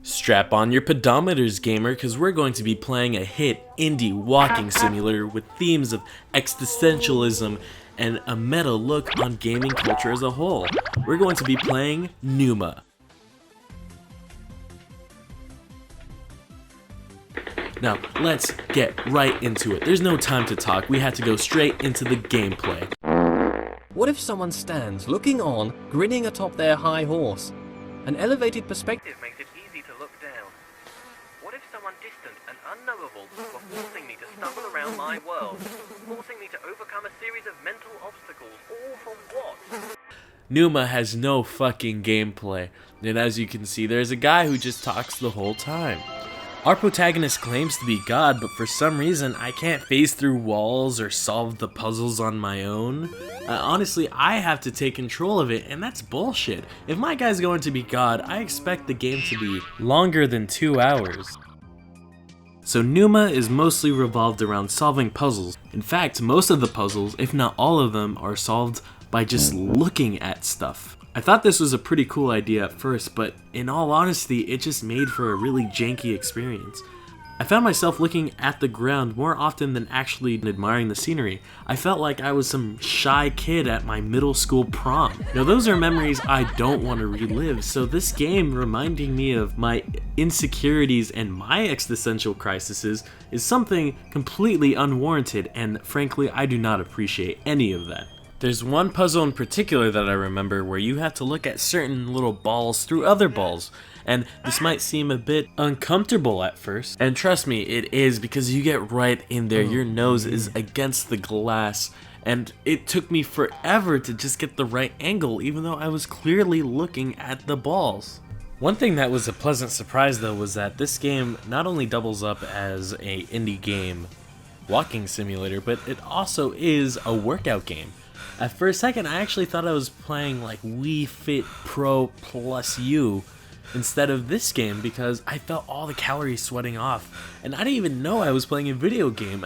Strap on your pedometers, gamer, because we're going to be playing a hit indie walking simulator with themes of existentialism and a meta look on gaming culture as a whole. We're going to be playing Pneuma. Now, let's get right into it. There's no time to talk, we had to go straight into the gameplay. What if someone stands, looking on, grinning atop their high horse? An elevated perspective makes it easy to look down. What if someone distant and unknowable were forcing me to stumble around my world, forcing me to overcome a series of mental obstacles, all for what? Pneuma has no fucking gameplay, and as you can see, there's a guy who just talks the whole time. Our protagonist claims to be God, but for some reason I can't phase through walls or solve the puzzles on my own. Honestly, I have to take control of it, and that's bullshit. If my guy's going to be God, I expect the game to be longer than 2 hours. So Pneuma is mostly revolved around solving puzzles. In fact, most of the puzzles, if not all of them, are solved by just looking at stuff. I thought this was a pretty cool idea at first, but in all honesty, it just made for a really janky experience. I found myself looking at the ground more often than actually admiring the scenery. I felt like I was some shy kid at my middle school prom. Now those are memories I don't want to relive, so this game reminding me of my insecurities and my existential crises is something completely unwarranted, and frankly I do not appreciate any of that. There's one puzzle in particular that I remember where you have to look at certain little balls through other balls, and this might seem a bit uncomfortable at first, and trust me, it is, because you get right in there, your nose is against the glass, and it took me forever to just get the right angle even though I was clearly looking at the balls. One thing that was a pleasant surprise though was that this game not only doubles up as a indie game walking simulator, but it also is a workout game. For a second, I actually thought I was playing like Wii Fit Pro Plus U instead of this game because I felt all the calories sweating off, and I didn't even know I was playing a video game.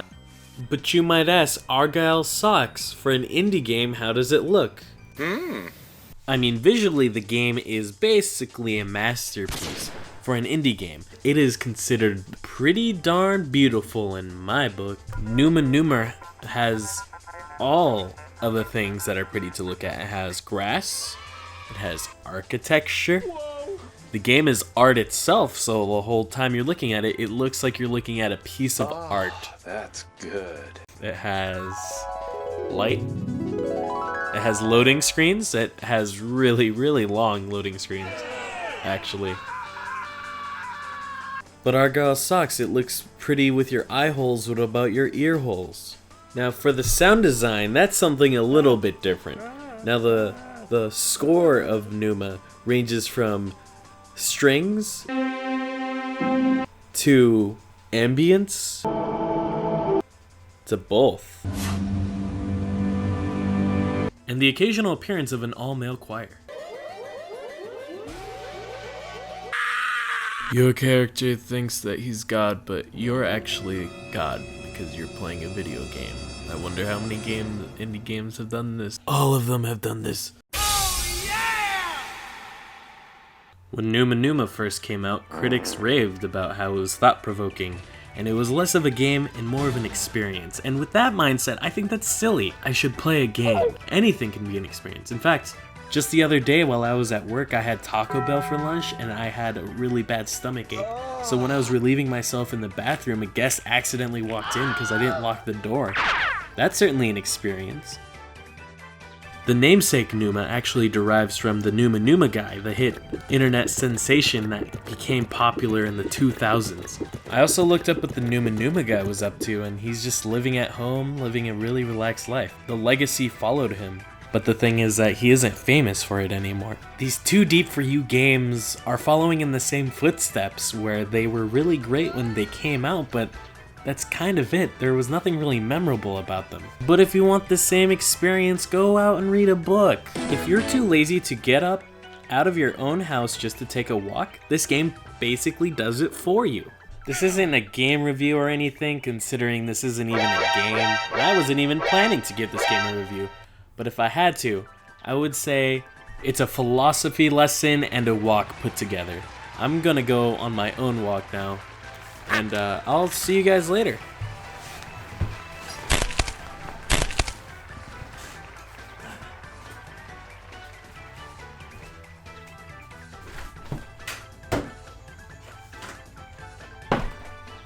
But you might ask, Argyle sucks. For an indie game, how does it look? I mean, visually the game is basically a masterpiece. For an indie game, it is considered pretty darn beautiful in my book. Pneuma has all of the things that are pretty to look at. It has grass, it has architecture. The game is art itself, so the whole time you're looking at it, it looks like you're looking at a piece of art. That's good. It has light. It has loading screens. It has really, really long loading screens, actually. But Argyle sucks. It looks pretty with your eye holes. What about your ear holes? Now for the sound design, that's something a little bit different. Now the score of Pneuma ranges from strings to ambience to both. And the occasional appearance of an all-male choir. Your character thinks that he's God, but you're actually God because you're playing a video game. I wonder how many indie games have done this. All of them have done this. Oh, yeah! When Pneuma first came out, critics raved about how it was thought-provoking, and it was less of a game and more of an experience. And with that mindset, I think that's silly. I should play a game. Anything can be an experience. In fact, just the other day while I was at work, I had Taco Bell for lunch and I had a really bad stomach ache. So when I was relieving myself in the bathroom, a guest accidentally walked in because I didn't lock the door. That's certainly an experience. The namesake Pneuma actually derives from the Pneuma guy, the hit internet sensation that became popular in the 2000s. I also looked up what the Pneuma guy was up to, and he's just living at home, living a really relaxed life. The legacy followed him. But the thing is that he isn't famous for it anymore. These Too Deep For You games are following in the same footsteps where they were really great when they came out, but that's kind of it. There was nothing really memorable about them. But if you want the same experience, go out and read a book. If you're too lazy to get up out of your own house just to take a walk, this game basically does it for you. This isn't a game review or anything, considering this isn't even a game. And I wasn't even planning to give this game a review. But if I had to, I would say it's a philosophy lesson and a walk put together. I'm gonna go on my own walk now, and I'll see you guys later.